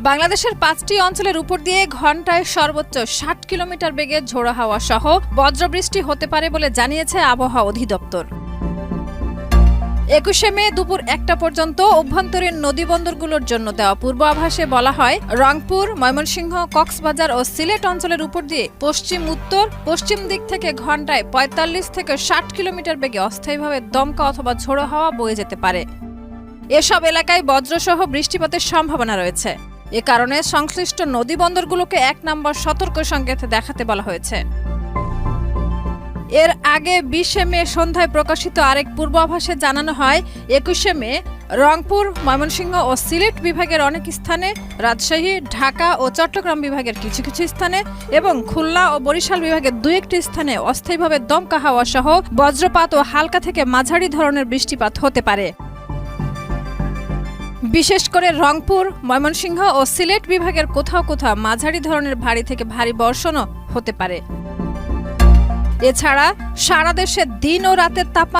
বাংলাদেশের 5টি অঞ্চলের উপর দিয়ে ঘন্টায় সর্বোচ্চ 60 কিলোমিটার বেগে ঝোড়ো হাওয়া সহ বজ্রবৃষ্টি হতে পারে বলে জানিয়েছে আবহাওয়া অধিদপ্তর। 21শে মে দুপুর 1টা পর্যন্ত অভ্যন্তরীণ নদীবন্দরগুলোর জন্য দেওয়া পূর্বাভাসে বলা হয়, রংপুর, ময়মনসিংহ, কক্সবাজার ও সিলেট অঞ্চলের উপর দিয়ে পশ্চিম উত্তর পশ্চিম দিক থেকে ঘন্টায় 45 থেকে 60 কিলোমিটার বেগে অস্থায়ীভাবে দমকা অথবা ঝোড়ো হাওয়া বয়ে যেতে পারে। এসব এলাকায় বজ্রসহ বৃষ্টিপাতের সম্ভাবনা রয়েছে। এ কারণে সংশ্লিষ্ট নদীবন্দরগুলোকে 1 নম্বর সতর্ক সংকেত দেখাতে বলা হয়েছে। এর আগে 20শে মে সন্ধ্যায় প্রকাশিত আরেক পূর্বাভাসে জানানো হয়, 21শে মে রংপুর, ময়মনসিংহ ও সিলেট বিভাগের অনেক স্থানে, রাজশাহী, ঢাকা ও চট্টগ্রাম বিভাগের কিছু কিছু স্থানে এবং খুলনা ও বরিশাল বিভাগের 2-1টি স্থানে অস্থায়ীভাবে দমকা হাওয়া সহ বজ্রপাত ও হালকা থেকে মাঝারি ধরনের বৃষ্টিপাত হতে পারে। বিশেষ করে রংপুর, ময়মনসিংহ ও সিলেট বিভাগের কোথাও কোথাও মাঝারি ধরনের ভারী থেকে ভারী বর্ষণও হতে পারে। এছাড়া সারা দেশে দিন ও রাতের তাপমাত্রা